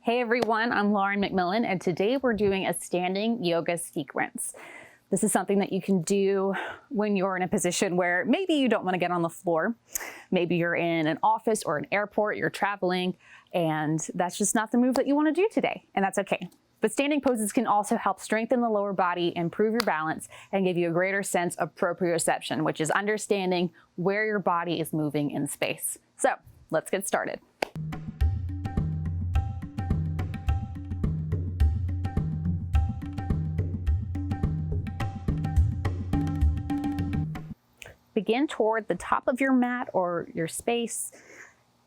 Hey everyone, I'm Lauren McMillan, and today we're doing a standing yoga sequence. This is something that you can do when you're in a position where maybe you don't want to get on the floor. Maybe you're in an office or an airport, you're traveling, and that's just not the move that you want to do today, and that's okay. But standing poses can also help strengthen the lower body, improve your balance, and give you a greater sense of proprioception, which is understanding where your body is moving in space. So let's get started. Begin toward the top of your mat or your space,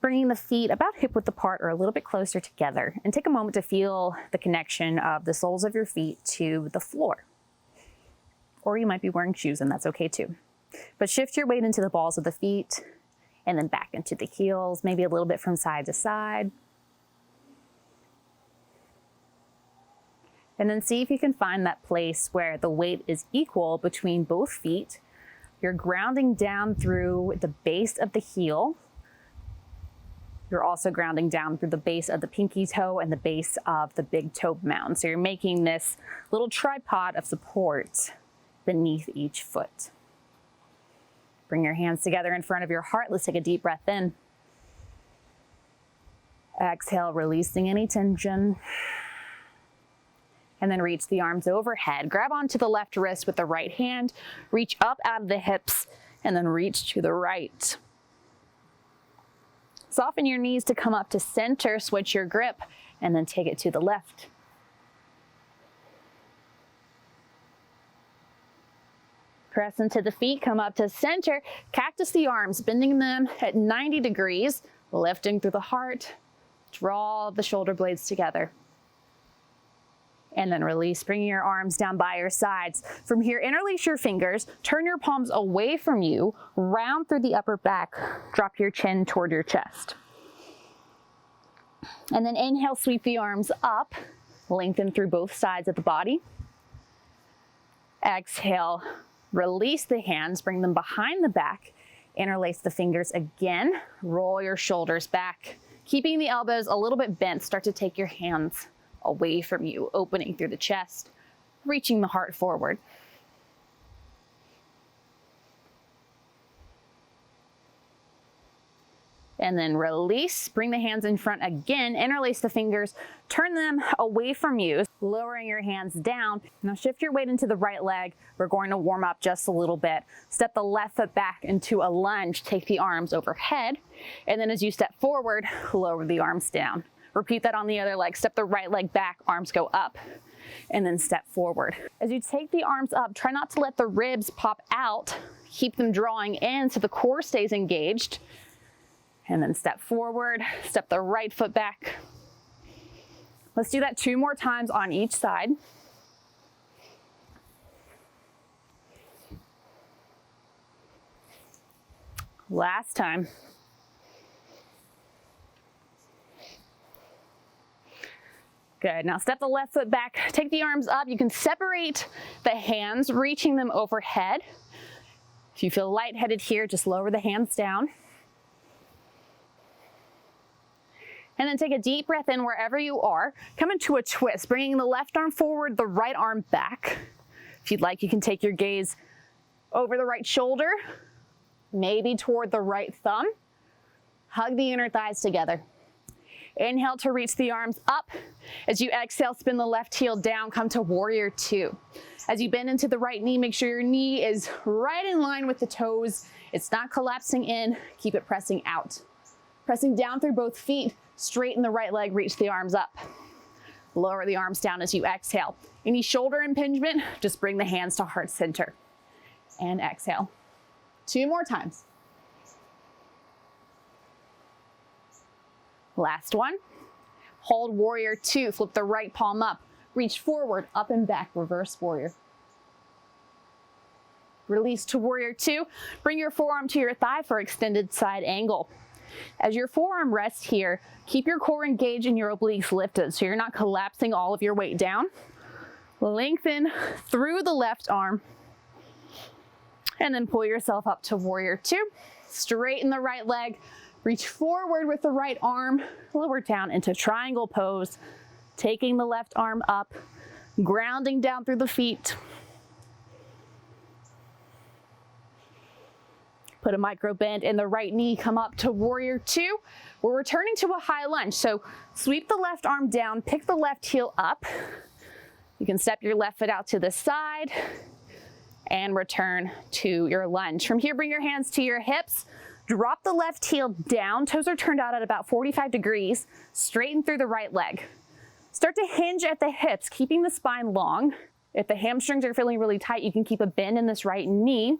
bringing the feet about hip width apart or a little bit closer together, and take a moment to feel the connection of the soles of your feet to the floor. Or you might be wearing shoes, and that's okay too. But shift your weight into the balls of the feet and then back into the heels, maybe a little bit from side to side. And then see if you can find that place where the weight is equal between both feet. You're grounding down through the base of the heel. You're also grounding down through the base of the pinky toe and the base of the big toe mound. So you're making this little tripod of support beneath each foot. Bring your hands together in front of your heart. Let's take a deep breath in. Exhale, releasing any tension. And then reach the arms overhead. Grab onto the left wrist with the right hand, reach up out of the hips, and then reach to the right. Soften your knees to come up to center, switch your grip, and then take it to the left. Press into the feet, come up to center, cactus the arms, bending them at 90 degrees, lifting through the heart, draw the shoulder blades together. And then release, bringing your arms down by your sides. From here, interlace your fingers, turn your palms away from you, round through the upper back, drop your chin toward your chest. And then inhale, sweep the arms up, lengthen through both sides of the body. Exhale, release the hands, bring them behind the back, interlace the fingers again, roll your shoulders back. Keeping the elbows a little bit bent, start to take your hands away from you, opening through the chest, reaching the heart forward. And then release, bring the hands in front again, interlace the fingers, turn them away from you, lowering your hands down. Now shift your weight into the right leg. We're going to warm up just a little bit. Step the left foot back into a lunge, take the arms overhead, and then as you step forward, lower the arms down. Repeat that on the other leg. Step the right leg back, arms go up, and then step forward. As you take the arms up, try not to let the ribs pop out. Keep them drawing in so the core stays engaged. And then step forward, step the right foot back. Let's do that 2 more times on each side. Last time. Good, now step the left foot back, take the arms up. You can separate the hands, reaching them overhead. If you feel lightheaded here, just lower the hands down. And then take a deep breath in wherever you are. Come into a twist, bringing the left arm forward, the right arm back. If you'd like, you can take your gaze over the right shoulder, maybe toward the right thumb. Hug the inner thighs together. Inhale to reach the arms up. As you exhale, spin the left heel down, come to warrior 2. As you bend into the right knee, make sure your knee is right in line with the toes. It's not collapsing in, keep it pressing out. Pressing down through both feet, straighten the right leg, reach the arms up. Lower the arms down as you exhale. Any shoulder impingement, just bring the hands to heart center. And exhale. 2 more times. Last one. Hold warrior 2, flip the right palm up, reach forward, up and back, reverse warrior. Release to warrior 2, bring your forearm to your thigh for extended side angle. As your forearm rests here, keep your core engaged and your obliques lifted so you're not collapsing all of your weight down. Lengthen through the left arm and then pull yourself up to warrior 2. Straighten the right leg, Reach forward with the right arm, lower down into triangle pose, taking the left arm up, grounding down through the feet. Put a micro bend in the right knee, come up to warrior two. We're returning to a high lunge. So sweep the left arm down, pick the left heel up. You can step your left foot out to the side and return to your lunge. From here, bring your hands to your hips. Drop the left heel down. Toes are turned out at about 45 degrees. Straighten through the right leg. Start to hinge at the hips, keeping the spine long. If the hamstrings are feeling really tight, you can keep a bend in this right knee.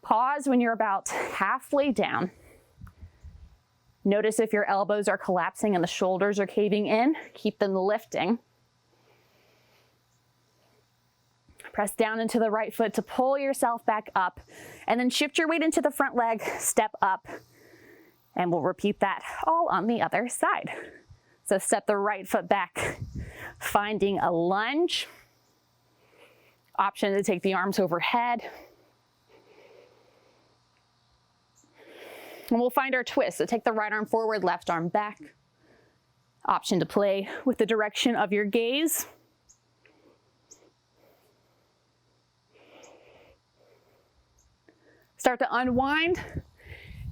Pause when you're about halfway down. Notice if your elbows are collapsing and the shoulders are caving in. Keep them lifting. Press down into the right foot to pull yourself back up, and then shift your weight into the front leg, step up, and we'll repeat that all on the other side. So step the right foot back, finding a lunge. Option to take the arms overhead. And we'll find our twist. So take the right arm forward, left arm back. Option to play with the direction of your gaze. Start to unwind,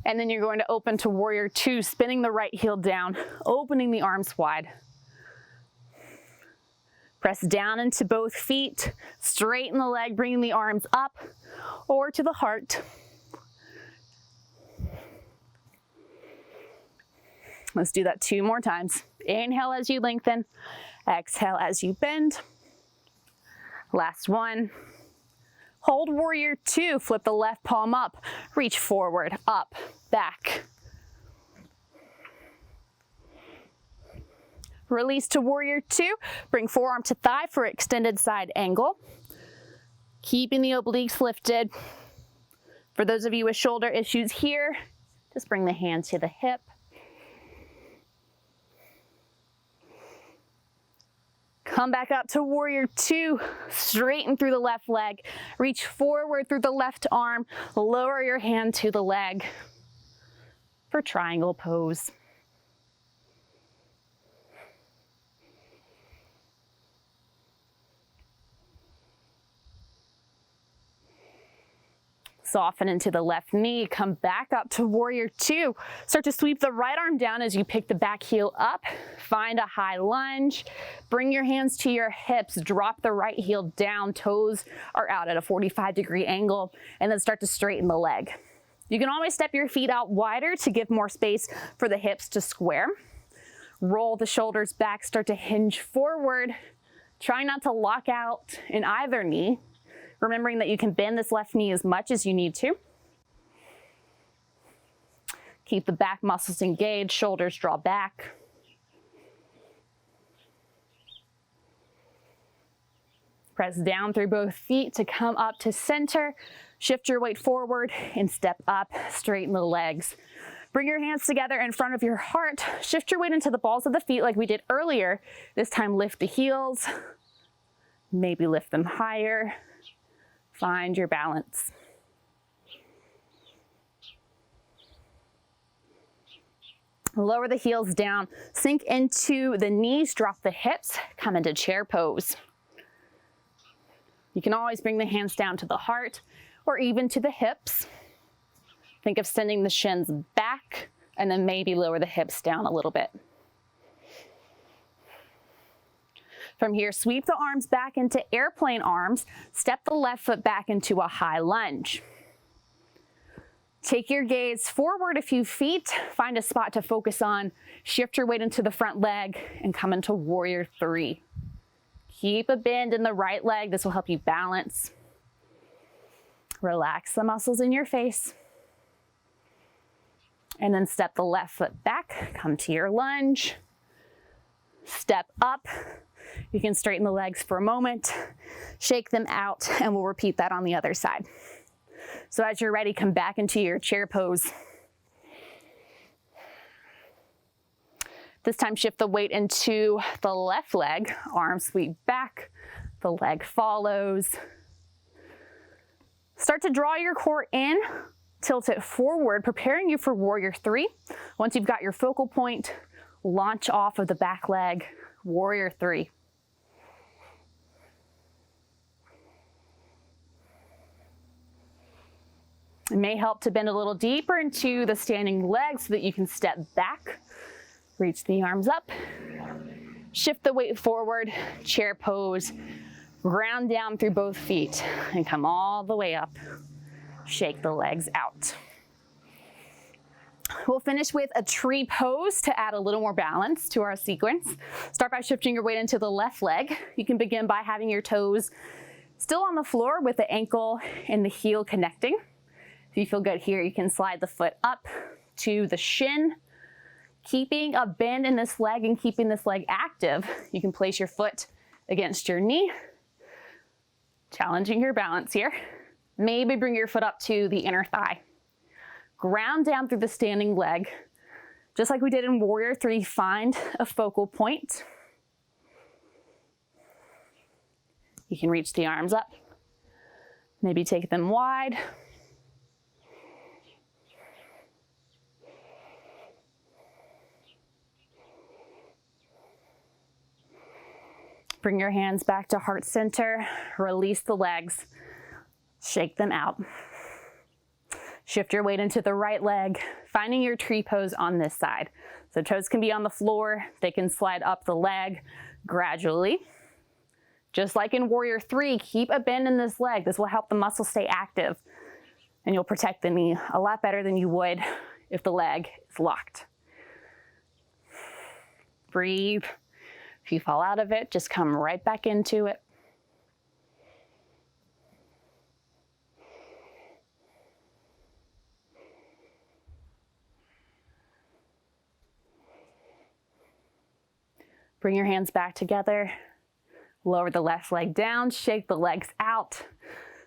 and then you're going to open to warrior two, spinning the right heel down, opening the arms wide. Press down into both feet, straighten the leg, bringing the arms up or to the heart. Let's do that 2 more times. Inhale as you lengthen, exhale as you bend. Last one. Hold warrior two, flip the left palm up, reach forward, up, back. Release to warrior two, bring forearm to thigh for extended side angle. Keeping the obliques lifted. For those of you with shoulder issues here, just bring the hand to the hip. Come back up to warrior two, straighten through the left leg, reach forward through the left arm, lower your hand to the leg for triangle pose. Soften into the left knee, come back up to warrior two. Start to sweep the right arm down as you pick the back heel up. Find a high lunge. Bring your hands to your hips, drop the right heel down. Toes are out at a 45-degree angle, and then start to straighten the leg. You can always step your feet out wider to give more space for the hips to square. Roll the shoulders back, start to hinge forward. Try not to lock out in either knee. Remembering that you can bend this left knee as much as you need to. Keep the back muscles engaged, shoulders draw back. Press down through both feet to come up to center. Shift your weight forward and step up, straighten the legs. Bring your hands together in front of your heart. Shift your weight into the balls of the feet like we did earlier. This time lift the heels, maybe lift them higher. Find your balance. Lower the heels down, sink into the knees, drop the hips, come into chair pose. You can always bring the hands down to the heart or even to the hips. Think of sending the shins back and then maybe lower the hips down a little bit. From here, sweep the arms back into airplane arms, step the left foot back into a high lunge. Take your gaze forward a few feet, find a spot to focus on, shift your weight into the front leg, and come into warrior three. Keep a bend in the right leg, this will help you balance. Relax the muscles in your face. And then step the left foot back, come to your lunge, step up. You can straighten the legs for a moment, shake them out, and we'll repeat that on the other side. So as you're ready, come back into your chair pose. This time, shift the weight into the left leg, arms sweep back, the leg follows. Start to draw your core in, tilt it forward, preparing you for warrior three. Once you've got your focal point, launch off of the back leg, warrior three. It may help to bend a little deeper into the standing leg so that you can step back, reach the arms up, shift the weight forward, chair pose, ground down through both feet, and come all the way up. Shake the legs out. We'll finish with a tree pose to add a little more balance to our sequence. Start by shifting your weight into the left leg. You can begin by having your toes still on the floor with the ankle and the heel connecting. If you feel good here, you can slide the foot up to the shin, keeping a bend in this leg and keeping this leg active. You can place your foot against your knee, challenging your balance here. Maybe bring your foot up to the inner thigh. Ground down through the standing leg. Just like we did in warrior three, find a focal point. You can reach the arms up. Maybe take them wide. Bring your hands back to heart center, release the legs, shake them out. Shift your weight into the right leg, finding your tree pose on this side. So toes can be on the floor, they can slide up the leg gradually. Just like in warrior three, keep a bend in this leg. This will help the muscle stay active, and you'll protect the knee a lot better than you would if the leg is locked. Breathe. If you fall out of it, just come right back into it. Bring your hands back together. Lower the left leg down, shake the legs out.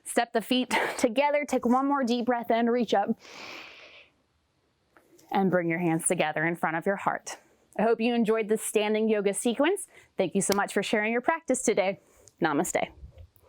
Step the feet together, take one more deep breath in, reach up. And bring your hands together in front of your heart. I hope you enjoyed this standing yoga sequence. Thank you so much for sharing your practice today. Namaste.